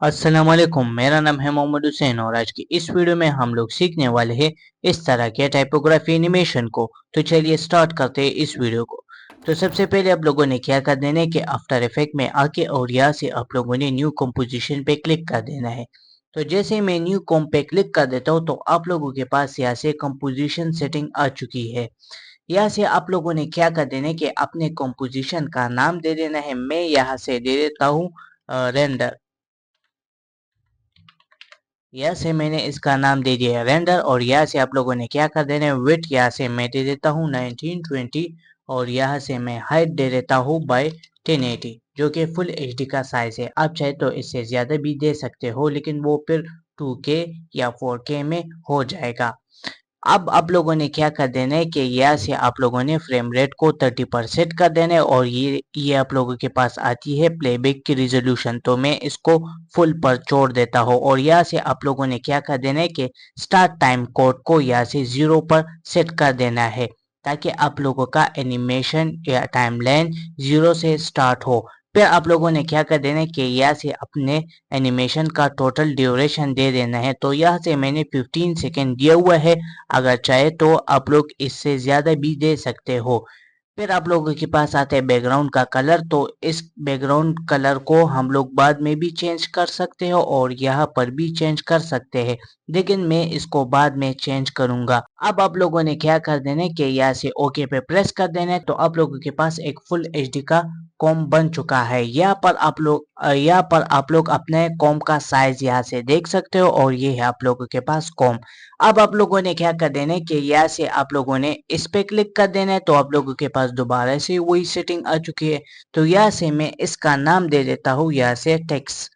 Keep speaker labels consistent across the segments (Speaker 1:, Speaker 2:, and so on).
Speaker 1: अस्सलाम वालेकुम। मेरा नाम है मोहम्मद हुसैन और आज की इस वीडियो में हम लोग सीखने वाले हैं इस तरह के टाइपोग्राफी एनिमेशन को। तो चलिए स्टार्ट करते हैं इस वीडियो को। तो सबसे पहले आप लोगों ने क्या कर देना है कि आफ्टर इफेक्ट में आके और यहाँ से आप लोगों ने न्यू कंपोजिशन पे क्लिक कर देना है। तो जैसे मैं न्यू कॉम पे क्लिक कर देता हूँ तो आप लोगों के पास यहाँ से कंपोजिशन सेटिंग आ चुकी है। यहाँ से आप लोगों ने क्या कर देना है कि अपने कंपोजिशन का नाम दे देना है। मैं यहाँ से दे देता हूँ रेंडर। यहाँ से मैंने इसका नाम दे दिया है रेंडर और यहाँ से आप लोगों ने क्या कर देना है विड्थ यहाँ से मैं दे देता हूँ 1920 और यहाँ से मैं हाइट दे देता हूँ बाय 1080 जो कि फुल एचडी का साइज है। आप चाहे तो इससे ज़्यादा भी दे सकते हो लेकिन वो फिर 2K या 4K में हो जाएगा। अब आप लोगों ने क्या कर देना है कि यहाँ से आप लोगों ने फ्रेम रेट को 30 पर सेट कर देना है और ये आप लोगों के पास आती है प्लेबैक की रिजोल्यूशन। तो मैं इसको फुल पर छोड़ देता हूँ और यहाँ से आप लोगों ने क्या कर देना है कि स्टार्ट टाइम कोड को यहाँ से 0 पर सेट कर देना है ताकि आप लोगों का एनिमेशन या टाइमलाइन 0 से स्टार्ट हो। फिर आप लोगों ने क्या कर देना है कि यहाँ से अपने एनिमेशन का टोटल ड्यूरेशन दे देना है। तो यहाँ से मैंने 15 सेकेंड दिया हुआ है, अगर चाहे तो आप लोग इससे ज़्यादा भी दे सकते हो। फिर आप लोगों के पास आता है बैकग्राउंड का कलर। तो इस बैकग्राउंड कलर को हम लोग बाद में भी चेंज कर सकते हो और यहाँ पर भी चेंज कर सकते हैं, लेकिन मैं इसको बाद में चेंज करूंगा। अब आप लोगों ने क्या कर देना है कि यहाँ से ओके पे प्रेस कर देना है। तो आप लोगों के पास एक फुल एचडी का कॉम बन चुका है। यहाँ पर आप लोग अपने कॉम का साइज यहाँ से देख सकते हो और ये है आप लोगों के पास कॉम। अब आप लोगों ने क्या कर देना है कि यहाँ से आप लोगों ने इस पे क्लिक कर देना है। तो आप लोगों के पास दोबारा से वही सेटिंग आ चुकी है। तो यहाँ से मैं इसका नाम दे देता हूँ यहाँ से टेक्स्ट।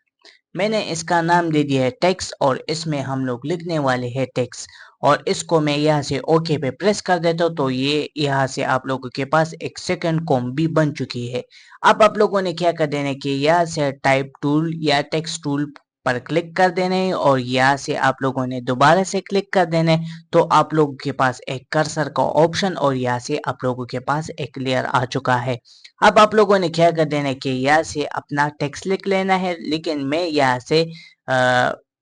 Speaker 1: मैंने इसका नाम दे दिया है टेक्स्ट और इसमें हम लोग लिखने वाले हैं टेक्स्ट और इसको मैं यहाँ से ओके पे प्रेस कर देता हूँ। तो ये यहाँ से आप लोगों के पास एक सेकंड कॉम भी बन चुकी है। अब आप लोगों ने क्या कर देना है कि यहाँ से टाइप टूल या टेक्स्ट टूल पर क्लिक कर देना है और यहाँ से आप लोगों ने दोबारा से क्लिक कर देना है। तो आप लोगों के पास एक कर्सर का ऑप्शन और यहाँ से आप लोगों के पास एक लेयर आ चुका है। अब आप लोगों ने क्या कर देना है कि यहाँ से अपना टेक्स्ट लिख लेना है, लेकिन मैं यहाँ से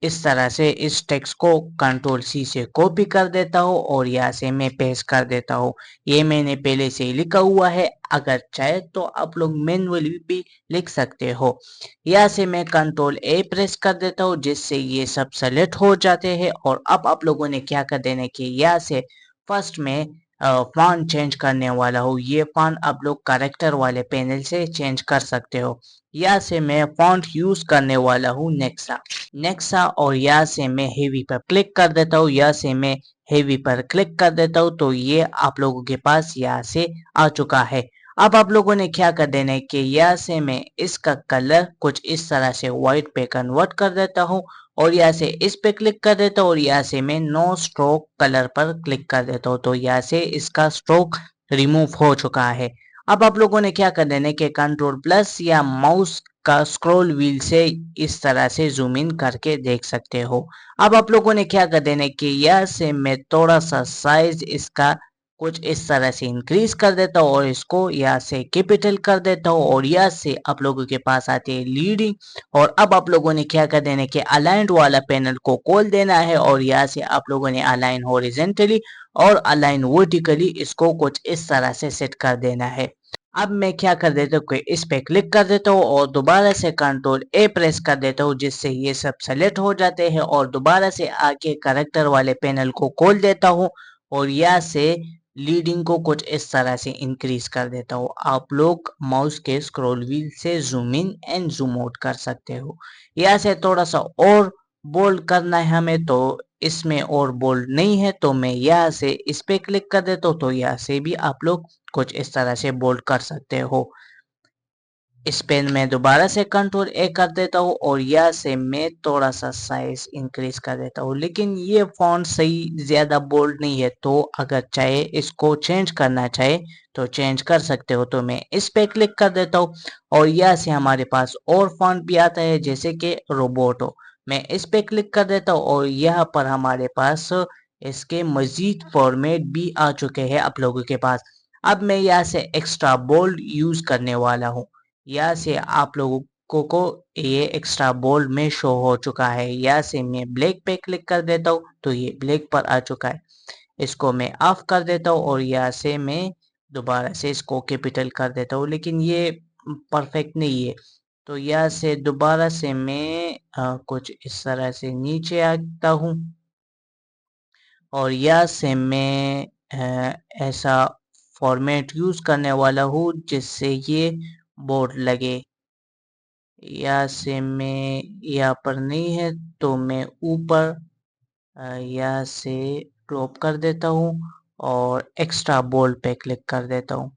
Speaker 1: इस तरह से इस टेक्स्ट को कंट्रोल सी से कॉपी कर देता हूँ और यहाँ से मैं पेस्ट कर देता हूँ। ये मैंने पहले से ही लिखा हुआ है, अगर चाहे तो आप लोग मैनुअली भी लिख सकते हो। यहाँ से मैं कंट्रोल ए प्रेस कर देता हूँ जिससे ये सब सेलेक्ट हो जाते हैं। और अब आप लोगों ने क्या कर देना है कि यहाँ से फर्स्ट में फॉन्ट चेंज करने वाला हूँ। ये फॉन्ट आप लोग कैरेक्टर वाले पैनल से चेंज कर सकते हो। यहाँ से मैं फॉन्ट यूज करने वाला हूँ नेक्सा और यहाँ से मैं हेवी पर क्लिक कर देता हूँ। यहाँ से मैं हेवी पर क्लिक कर देता हूँ तो ये आप लोगों के पास यहाँ से आ चुका है। अब आप लोगों ने क्या कर देना है कि यहाँ से मैं इसका कलर कुछ इस तरह से व्हाइट पे कन्वर्ट कर देता हूँ और यहाँ से इस पे क्लिक कर देता हूँ और यहाँ से मैं नो स्ट्रोक कलर पर क्लिक कर देता हूँ। तो यहाँ से इसका स्ट्रोक रिमूव हो चुका है। अब आप लोगों ने क्या कर देना है कि कंट्रोल प्लस या माउस का स्क्रॉल व्हील से इस तरह से जूम इन करके देख सकते हो। अब आप लोगों ने क्या कर देना है कि यहाँ से मैं थोड़ा सा साइज इसका कुछ इस तरह से इंक्रीज कर देता हूँ और इसको यहाँ से कैपिटल कर देता हूँ और यहाँ से आप लोगों के पास आती है लीडिंग। और अब आप लोगों ने क्या कर देना है कि अलाइंड वाला पैनल को खोल देना है और यहाँ से आप लोगों ने अलाइन हॉरिजेंटली और अलाइन वर्टिकली इसको कुछ इस तरह से सेट कर देना है। अब मैं क्या कर देता हूँ कि इस पे क्लिक कर देता हूँ और दोबारा से कंट्रोल ए प्रेस कर देता हूँ जिससे ये सब सेलेक्ट हो जाते हैं और दोबारा से आके कैरेक्टर वाले पैनल को खोल देता हूँ और यहाँ से लीडिंग को कुछ इस तरह से इंक्रीज कर देता हूँ। आप लोग माउस के स्क्रॉल व्हील से zoom in and zoom out कर सकते हो। यहाँ से थोड़ा सा और बोल्ड करना है हमें, तो इसमें और बोल्ड नहीं है तो मैं यहाँ से इस पे क्लिक कर देता हूँ। तो यहाँ से भी आप लोग कुछ इस तरह से बोल्ड कर सकते हो। इस पेन में दोबारा से कंट्रोल ए कर देता हूँ और यहाँ से मैं थोड़ा सा साइज इंक्रीज कर देता हूँ, लेकिन ये फॉन्ट सही ज्यादा बोल्ड नहीं है। तो अगर चाहे इसको चेंज करना चाहे तो चेंज कर सकते हो। तो मैं इस पे क्लिक कर देता हूँ और यहाँ से हमारे पास और फॉन्ट भी आता है जैसे कि रोबोटो। मैं इस पे क्लिक कर देता हूँ और यहाँ पर हमारे पास इसके मजीद फॉर्मेट भी आ चुके हैं आप लोगों के पास। अब मैं यहाँ से एक्स्ट्रा बोल्ड यूज करने वाला हूँ। यहाँ से आप लोगों को ये एक्स्ट्रा बोल्ड में शो हो चुका है। यहाँ से मैं ब्लैक पे क्लिक कर देता हूँ तो ये ब्लैक पर आ चुका है। इसको मैं ऑफ कर देता हूँ और यहाँ से मैं दोबारा से इसको कैपिटल कर देता हूँ, लेकिन ये परफेक्ट नहीं है। तो यहाँ से दोबारा से मैं कुछ इस तरह से नीचे आता हूँ और यहाँ से मैं ऐसा फॉर्मेट यूज करने वाला हूँ जिससे ये बोर्ड लगे। यहाँ से मैं यहाँ पर नहीं है तो मैं ऊपर यहाँ से ड्रॉप कर देता हूँ और एक्स्ट्रा बोल्ड पे क्लिक कर देता हूँ,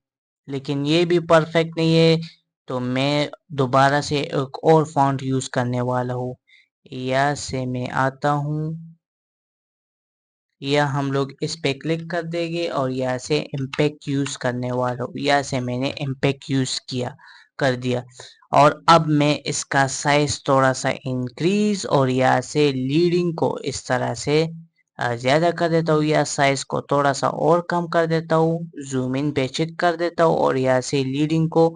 Speaker 1: लेकिन ये भी परफेक्ट नहीं है। तो मैं दोबारा से एक और फॉन्ट यूज करने वाला हूँ। यहाँ से मैं आता हूँ, या हम लोग इस पे क्लिक कर देंगे और यहाँ से इम्पैक्ट यूज करने वाला हूँ। यहाँ से मैंने इम्पैक्ट यूज कर दिया और अब मैं इसका साइज थोड़ा सा इंक्रीज और यहाँ से लीडिंग को इस तरह से ज्यादा कर देता हूँ, या साइज को थोड़ा सा और कम कर देता हूँ, जूम इन पे चेक कर देता हूँ और यहाँ से लीडिंग को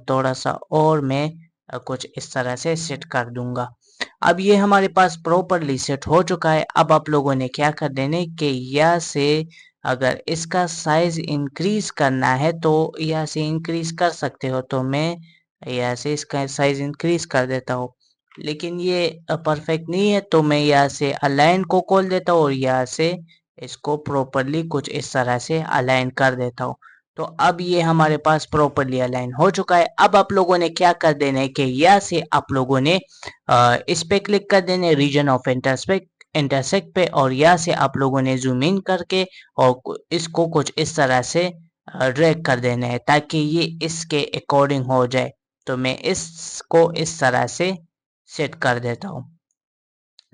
Speaker 1: थोड़ा सा और मैं कुछ इस तरह से सेट कर दूंगा। अब ये हमारे पास प्रॉपरली सेट हो चुका है। अब आप लोगों ने क्या कर देना है कि यहाँ से अगर इसका साइज इंक्रीज करना है तो यहाँ से इंक्रीज कर सकते हो, तो मैं यहाँ से इसका साइज इंक्रीज कर देता हूँ, लेकिन ये परफेक्ट नहीं है। तो मैं यहाँ से अलाइन को खोल देता हूँ और यहाँ से इसको प्रॉपरली कुछ इस तरह से अलाइन कर देता हूँ। तो अब ये हमारे पास प्रॉपरली अलाइन हो चुका है। अब आप लोगों ने क्या कर देना है कि यहाँ से आप लोगों ने इस पे क्लिक कर देने रीजन ऑफ इंटरसेक्ट पे और यहाँ से आप लोगों ने जूम इन करके और इसको कुछ इस तरह से ड्रैग कर देना है ताकि ये इसके अकॉर्डिंग हो जाए। तो मैं इसको इस तरह से सेट कर देता हूँ।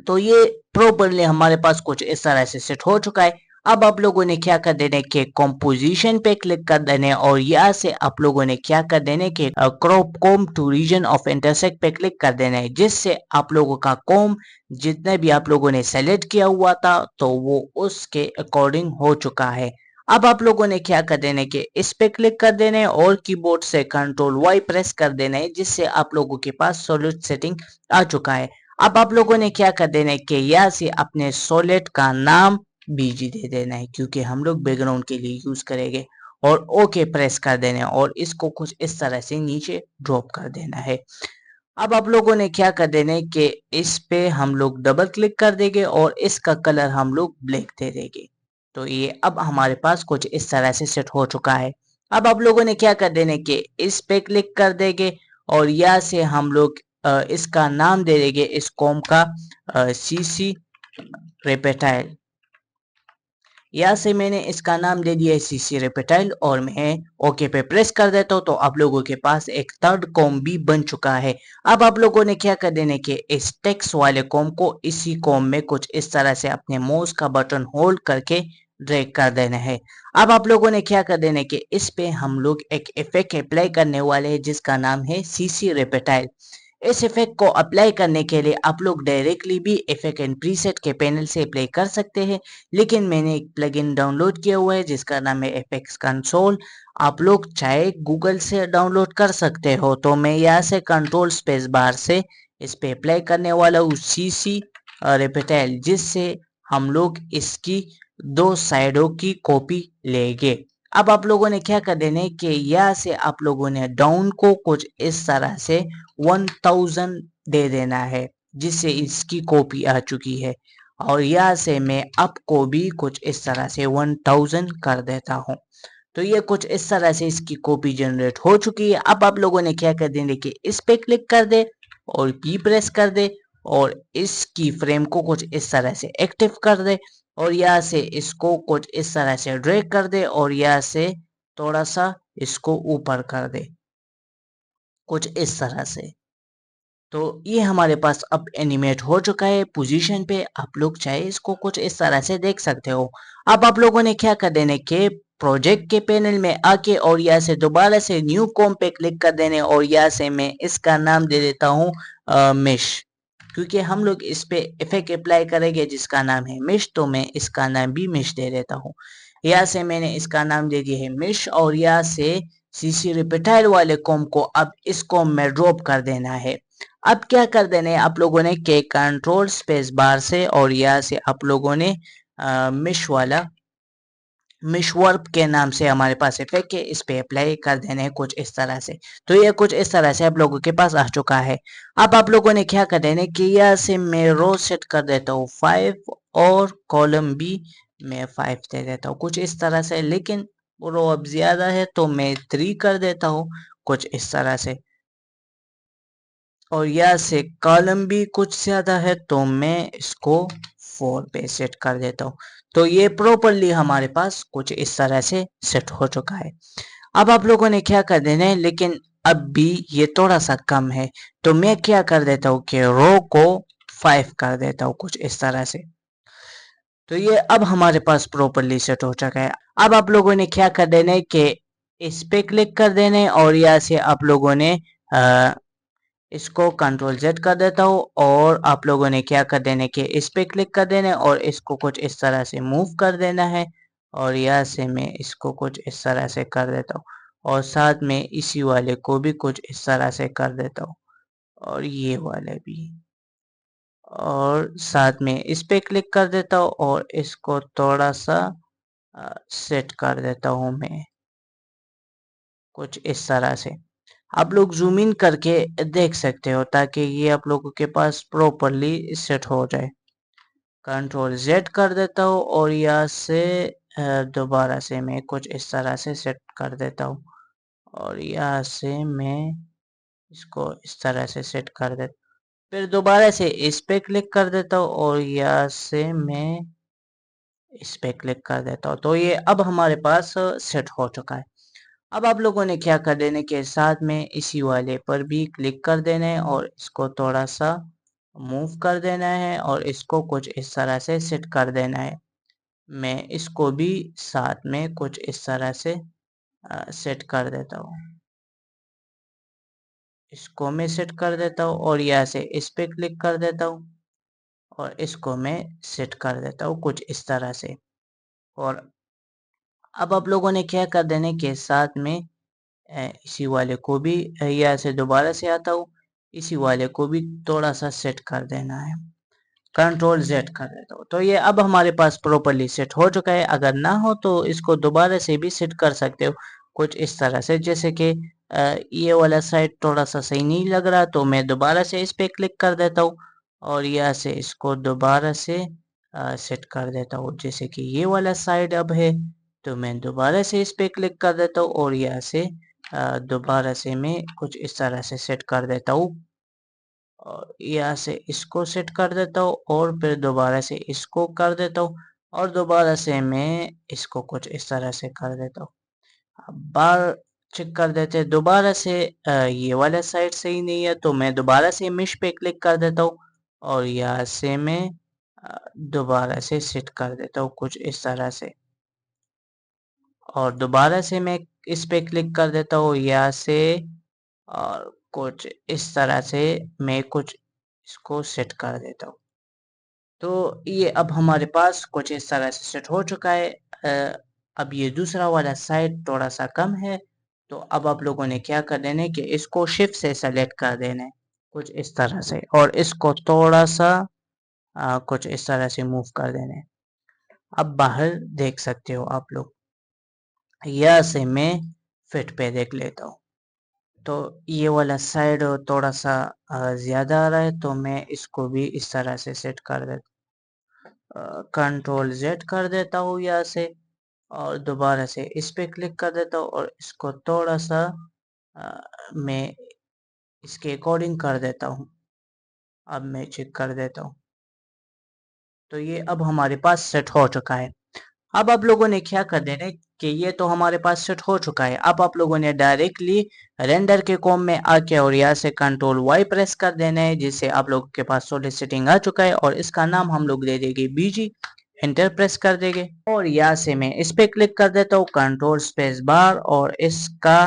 Speaker 1: तो ये प्रॉपरली हमारे पास कुछ इस तरह से सेट हो चुका है। अब आप लोगों ने क्या कर देने के कंपोजिशन पे क्लिक कर देने और यहाँ से आप लोगों ने क्या कर देने के crop come to region of intersect पे क्लिक कर देना है, जिससे आप लोगों का कॉम जितने भी आप लोगों ने सेलेक्ट किया हुआ था तो वो उसके अकॉर्डिंग हो चुका है। अब आप लोगों ने क्या कर देने के इस पे क्लिक कर देने और कीबोर्ड से कंट्रोल वाई प्रेस कर देना है, जिससे आप लोगों के पास सॉलिड सेटिंग आ चुका है। अब आप लोगों ने क्या कर देना है कि यहाँ से अपने सॉलिड का नाम बीजी दे देना है, क्योंकि हम लोग बैकग्राउंड के लिए यूज करेंगे, और ओके प्रेस कर देना है और इसको कुछ इस तरह से नीचे ड्रॉप कर देना है। अब आप लोगों ने क्या कर देना है कि इस पे हम लोग डबल क्लिक कर देंगे और इसका कलर हम लोग ब्लैक दे देंगे। तो ये अब हमारे पास कुछ इस तरह से सेट हो चुका है। अब आप लोगों ने क्या कर देना है कि इस पे क्लिक कर देंगे और यहाँ से हम लोग इसका नाम दे देंगे इस कॉम का सीसी रेपेटाइल। यहाँ से मैंने इसका नाम दे दिया है सीसी रेपेटाइल और मैं ओके पे प्रेस कर देता हूँ। तो आप लोगों के पास एक थर्ड कॉम भी बन चुका है। अब आप लोगों ने क्या कर देना कि इस टेक्स्ट वाले कॉम को इसी कॉम में कुछ इस तरह से अपने माउस का बटन होल्ड करके ड्रैग कर देना है। अब आप लोगों ने क्या कर देना कि इस पे हम लोग एक इफेक्ट अप्लाई करने वाले हैं जिसका नाम है सीसी रेपेटाइल। इस इफेक्ट को अप्लाई करने के लिए आप लोग डायरेक्टली भी इफेक्ट एंड प्रीसेट के पैनल से अप्लाई कर सकते हैं, लेकिन मैंने एक प्लगइन डाउनलोड किया हुआ है जिसका नाम है एफएक्स कंसोल। आप लोग चाहे गूगल से डाउनलोड कर सकते हो। तो मैं यहाँ से कंट्रोल स्पेस बार से इस पे अप्लाई करने वाला हूँ सीसी रेपेटाइल, जिससे हम लोग इसकी दो साइडों की कॉपी लेंगे। अब आप लोगों ने क्या कर देना है कि यहाँ से आप लोगों ने डाउन को कुछ इस तरह से 1000 दे देना है, जिससे इसकी कॉपी आ चुकी है। और यहाँ से मैं अप को भी कुछ इस तरह से 1000 कर देता हूँ। तो ये कुछ इस तरह से इसकी कॉपी जनरेट हो चुकी है। अब आप लोगों ने क्या कर देना कि इस पे क्लिक कर दे और पी प्रेस कर दे और इसकी फ्रेम को कुछ इस तरह से एक्टिव कर दे और यहाँ से इसको कुछ इस तरह से ड्रैग कर दे और यहाँ से थोड़ा सा इसको ऊपर कर दे कुछ इस तरह से। तो ये हमारे पास अब एनिमेट हो चुका है पोजीशन पे। आप लोग चाहे इसको कुछ इस तरह से देख सकते हो। अब आप लोगों ने क्या कर देने के प्रोजेक्ट के पैनल में आके और यहाँ से दोबारा से न्यू कॉम पे क्लिक कर देने और यहाँ से मैं इसका नाम दे देता हूँ मिश, क्योंकि हम लोग इस पे इफेक्ट अप्लाई करेंगे जिसका नाम है मिश। तो मैं इसका नाम भी मिश दे देता हूँ। यहाँ से मैंने इसका नाम दे दिया है मिश और यहाँ से सीसी रिपीटाइल वाले कॉम को अब इस कॉम में ड्रॉप कर देना है। अब क्या कर देना है आप लोगों ने के कंट्रोल स्पेस बार से और यहाँ से आप लोगों ने मिश वर्ब के नाम से हमारे पास इफेक्ट है, इस पे अप्लाई कर देने हैं कुछ इस तरह से। तो ये कुछ इस तरह से आप लोगों के पास आ चुका है। अब आप लोगों ने क्या कर देना है कि यहाँ से मैं रो सेट कर देता हूँ 5 और कॉलम भी मैं 5 दे देता हूँ कुछ इस तरह से, लेकिन रो अब ज्यादा है तो मैं 3 कर देता हूँ कुछ इस तरह से, और यहाँ से कॉलम भी कुछ ज्यादा है तो मैं इसको 4 पे सेट कर देता हूँ। तो ये प्रॉपरली हमारे पास कुछ इस तरह से सेट हो चुका है। अब आप लोगों ने क्या कर देना है, लेकिन अब भी ये थोड़ा सा कम है तो मैं क्या कर देता हूँ कि रो को 5 कर देता हूँ कुछ इस तरह से। तो ये अब हमारे पास प्रॉपरली सेट हो चुका है। अब आप लोगों ने क्या कर देना है कि इस पे क्लिक कर देना है और यहाँ से आप लोगों ने इसको कंट्रोल जेड कर देता हूँ और आप लोगों ने क्या कर देना है कि इस पे क्लिक कर देना है और इसको कुछ इस तरह से मूव कर देना है, और यहाँ से मैं इसको कुछ इस तरह से कर देता हूँ और साथ में इसी वाले को भी कुछ इस तरह से कर देता हूँ और ये वाले भी, और साथ में इस पे क्लिक कर देता हूँ और इसको थोड़ा सा सेट कर देता हूँ मैं कुछ इस तरह से। आप लोग जूम इन करके देख सकते हो ताकि ये आप लोगों के पास प्रॉपरली सेट हो जाए। कंट्रोल जेड कर देता हूँ और यहाँ से दोबारा से मैं कुछ इस तरह से सेट कर देता हूँ और यहाँ से मैं इसको इस तरह से सेट कर देता, फिर दोबारा से इस पे क्लिक कर देता हूँ और यहाँ से मैं इस पे क्लिक कर देता हूँ। तो ये अब हमारे पास सेट हो चुका है। अब आप लोगों ने क्या कर देने के साथ में इसी वाले पर भी क्लिक कर देना है और इसको थोड़ा सा मूव कर देना है और इसको कुछ इस तरह से सेट कर देना है। मैं इसको भी साथ में कुछ इस तरह से सेट कर देता हूँ, इसको मैं सेट कर देता हूँ और यहाँ से इस पे क्लिक कर देता हूँ और इसको मैं सेट कर देता हूँ कुछ इस तरह से। और अब आप लोगों ने क्या कर देने के साथ में इसी वाले को भी यहाँ से दोबारा से आता हूँ, इसी वाले को भी थोड़ा सा सेट कर देना है, कंट्रोल जेड कर देता हूँ। तो ये अब हमारे पास प्रॉपरली सेट हो चुका है। अगर ना हो तो इसको दोबारा से भी सेट कर सकते हो कुछ इस तरह से, जैसे कि ये वाला साइड थोड़ा सा सही नहीं लग रहा तो मैं दोबारा से इस पे क्लिक कर देता हूँ और यहाँ से इसको दोबारा से सेट कर देता हूँ। जैसे कि ये वाला साइड अब है तो मैं दोबारा से इस पे क्लिक कर देता हूँ और यहाँ से दोबारा से मैं कुछ इस तरह से सेट कर देता हूँ और यहाँ से इसको सेट कर देता हूँ और फिर दोबारा से इसको कर देता हूँ और दोबारा से मैं इसको कुछ इस तरह से कर देता हूँ। अब बार चेक कर देते हैं दोबारा से, ये वाला साइड सही नहीं है तो मैं दोबारा से मिश पे क्लिक कर देता हूँ और यहाँ से मैं दोबारा से सेट कर देता हूँ कुछ इस तरह से, और दोबारा से मैं इस पे क्लिक कर देता हूँ यहाँ से और कुछ इस तरह से मैं कुछ इसको सेट कर देता हूँ। तो ये अब हमारे पास कुछ इस तरह से सेट हो चुका है। अब ये दूसरा वाला साइड थोड़ा सा कम है तो अब आप लोगों ने क्या कर देना है कि इसको शिफ्ट से सेलेक्ट कर देना है कुछ इस तरह से और इसको थोड़ा सा कुछ इस तरह से मूव कर देना है। अब बाहर देख सकते हो आप लोग, यहाँ से मैं फिट पे देख लेता हूँ तो ये वाला साइड थोड़ा सा ज्यादा आ रहा है तो मैं इसको भी इस तरह से सेट कर देता, कंट्रोल जेड कर देता हूँ यहाँ से और दोबारा से इस पे क्लिक कर देता हूँ और इसको थोड़ा सा मैं इसके अकॉर्डिंग कर देता हूँ। अब मैं चेक कर देता हूँ तो ये अब हमारे पास सेट हो चुका है। अब आप लोगों ने क्या कर देना है कि ये तो हमारे पास सेट हो चुका है। अब आप लोगों ने डायरेक्टली रेंडर के कॉम में आके और यहाँ से कंट्रोल वाई प्रेस कर देना है, जिससे आप लोगों के पास सॉलिड सेटिंग आ चुका है और इसका नाम हम लोग दे देंगे बीजी, एंटर प्रेस कर देंगे और यहाँ से मैं इस पे क्लिक कर देता हूँ कंट्रोल स्पेस बार और इसका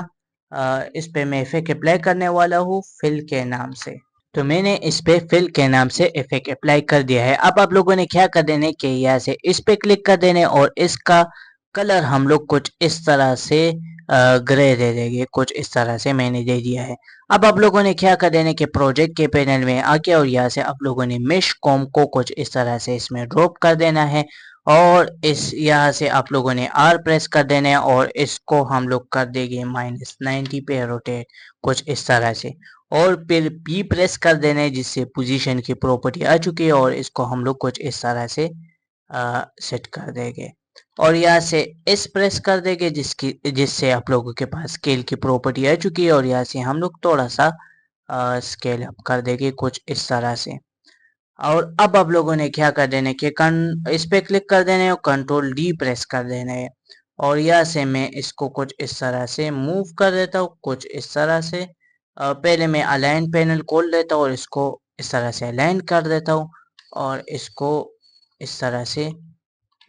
Speaker 1: इस पे मैं इफेक्ट अप्लाई करने वाला हूँ फिल के नाम से। तो मैंने इस पे फिल के नाम से इफेक्ट अप्लाई कर दिया है। अब आप लोगों ने क्या कर देने कि यहाँ से इस पे क्लिक कर देने और इसका कलर हम लोग कुछ इस तरह से ग्रे दे देंगे, कुछ इस तरह से मैंने दे दिया है। अब आप लोगों ने क्या कर देना कि प्रोजेक्ट के पैनल में आके और यहाँ से आप लोगों ने मेश कॉम को कुछ इस तरह से इसमें ड्रॉप कर देना है और इस यहाँ से आप लोगों ने आर प्रेस कर देना है और इसको हम लोग कर देंगे -90 पे रोटेट, कुछ इस तरह से। और फिर पी प्रेस कर देना है जिससे पोजीशन की प्रॉपर्टी आ चुकी है और इसको हम लोग कुछ इस तरह से सेट कर देंगे और यहाँ से एस प्रेस कर देंगे जिससे आप लोगों के पास स्केल की प्रॉपर्टी आ चुकी है और यहाँ से हम लोग थोड़ा सा स्केल अप कर देंगे कुछ इस तरह से। और अब आप लोगों ने क्या कर देना है कि इस पे क्लिक कर देना है और कंट्रोल डी प्रेस कर देना है और यहाँ से मैं इसको कुछ इस तरह से मूव कर देता हूँ, कुछ इस तरह से। पहले मैं अलाइन पैनल खोल लेता हूँ और इसको इस तरह से अलाइन कर देता हूँ और इसको इस तरह से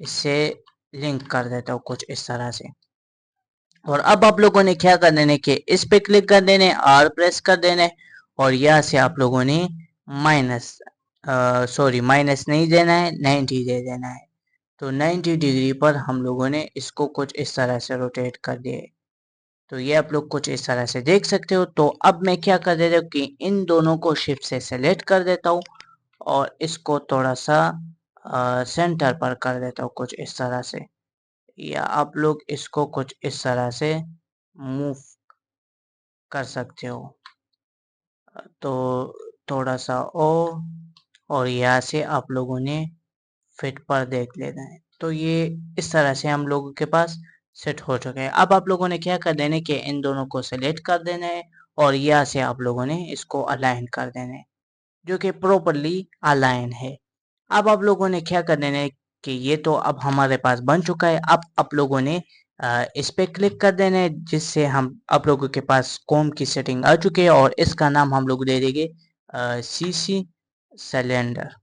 Speaker 1: इससे लिंक कर देता हूँ कुछ इस तरह से। और अब आप लोगों ने क्या कर देना है कि इस पे क्लिक कर देना है, आर प्रेस कर देना है और यहाँ से आप लोगों ने माइनस नहीं देना है, 90 दे देना है। तो 90 डिग्री पर हम लोगों ने इसको कुछ इस तरह से रोटेट कर दिया है। तो ये आप लोग कुछ इस तरह से देख सकते हो। तो अब मैं क्या कर देता हूँ कि इन दोनों को शिफ्ट से सेलेक्ट कर देता हूँ और इसको थोड़ा सा सेंटर पर कर देता हूँ कुछ इस तरह से, या आप लोग इसको कुछ इस तरह से मूव कर सकते हो। तो थोड़ा सा और यहाँ से आप लोगों ने फिट पर देख लेना है। तो ये इस तरह से हम लोगों के पास सेट हो चुका है। अब आप लोगों ने क्या कर देना है कि इन दोनों को सेलेक्ट कर देना है और यहाँ से आप लोगों ने इसको अलाइन कर देना है जो कि प्रॉपरली अलाइन है। अब आप लोगों ने क्या कर देना है कि ये तो अब हमारे पास बन चुका है। अब आप लोगों ने इस पे क्लिक कर देना है जिससे हम आप लोगों के पास कॉम की सेटिंग आ चुकी है और इसका नाम हम लोग दे देंगे सीसी सिलेंडर।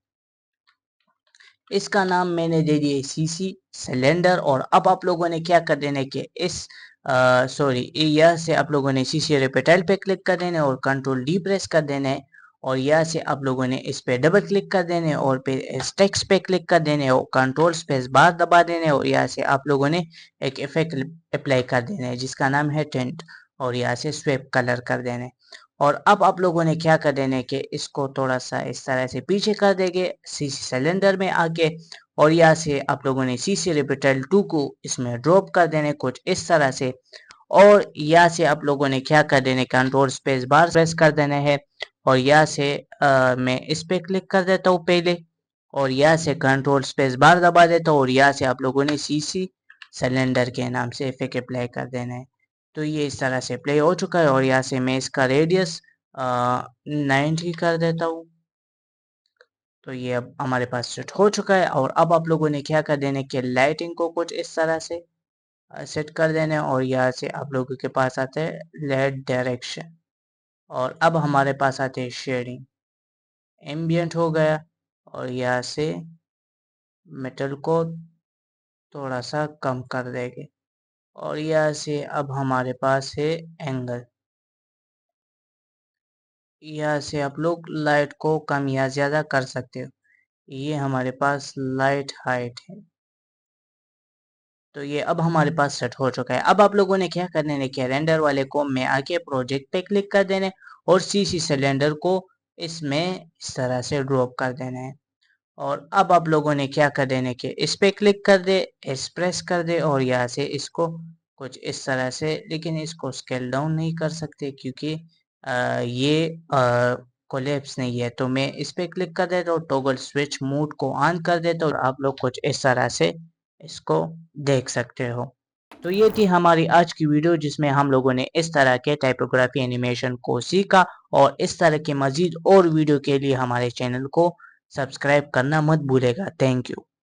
Speaker 1: इसका नाम मैंने दे दिया सीसी सिलेंडर। और अब आप लोगों ने क्या कर देना है कि इस यह से आप लोगों ने सीसी रिपेटाइल पे क्लिक कर देना है और कंट्रोल डी प्रेस कर देना है और यहाँ से आप लोगों ने इस पे डबल क्लिक कर देना है और फिर इस टेक्स्ट पे क्लिक कर देना है और कंट्रोल स्पेस बार दबा देना है और यहाँ से आप लोगों ने एक इफेक्ट अप्लाई कर देना है जिसका नाम है टेंट और यहाँ से स्वेप कलर कर देना है। और अब आप लोगों ने क्या कर देना है कि इसको थोड़ा सा इस तरह से पीछे कर देंगे सीसी सिलेंडर में आके और यहाँ से आप लोगों ने सीसी रिपीटर 2 को इसमें ड्रॉप कर देने कुछ इस तरह से। और यहाँ से आप लोगों ने क्या कर देना, कंट्रोल स्पेस बार प्रेस कर देना है और यहाँ से मैं इस पे क्लिक कर देता हूँ पहले और यहाँ से कंट्रोल स्पेस बार दबा देता हूँ और यहाँ से आप लोगों ने सीसी सिलेंडर के नाम से इफेक्ट अप्लाई कर देना है। तो ये इस तरह से प्ले हो चुका है और यहाँ से मैं इसका रेडियस 90 कर देता हूँ। तो ये अब हमारे पास सेट हो चुका है। और अब आप लोगों ने क्या कर देना कि लाइटिंग को कुछ इस तरह से सेट कर देना और यहाँ से आप लोगों के पास आते हैं लाइट डायरेक्शन और अब हमारे पास आते हैं शेडिंग, एम्बियंट हो गया और यहाँ से मेटल को थोड़ा सा कम कर देंगे और यहाँ से अब हमारे पास है एंगल, यहाँ से आप लोग लाइट को कम या ज़्यादा कर सकते हो। ये हमारे पास लाइट हाइट है। तो ये अब हमारे पास सेट हो चुका है। अब आप लोगों ने क्या करने है कि रेंडर वाले को में आके प्रोजेक्ट पे क्लिक कर देने और सीसी सिलेंडर को इसमें इस तरह से ड्रॉप कर देना है। और अब आप लोगों ने क्या कर देने कि इस पे क्लिक कर दे, इस प्रेस कर दे और यहाँ से इसको कुछ इस तरह से, लेकिन इसको स्केल डाउन नहीं कर सकते क्योंकि ये कोलैप्स नहीं है। तो मैं इस पे क्लिक कर देता हूँ, टॉगल स्विच मोड को ऑन कर देता हूँ और आप लोग कुछ इस तरह से इसको देख सकते हो। तो ये थी हमारी आज की वीडियो जिसमें हम लोगों ने इस तरह के टाइपोग्राफी एनिमेशन को सीखा और इस तरह के मजीद और वीडियो के लिए हमारे चैनल को सब्सक्राइब करना मत भूलेगा। Thank you.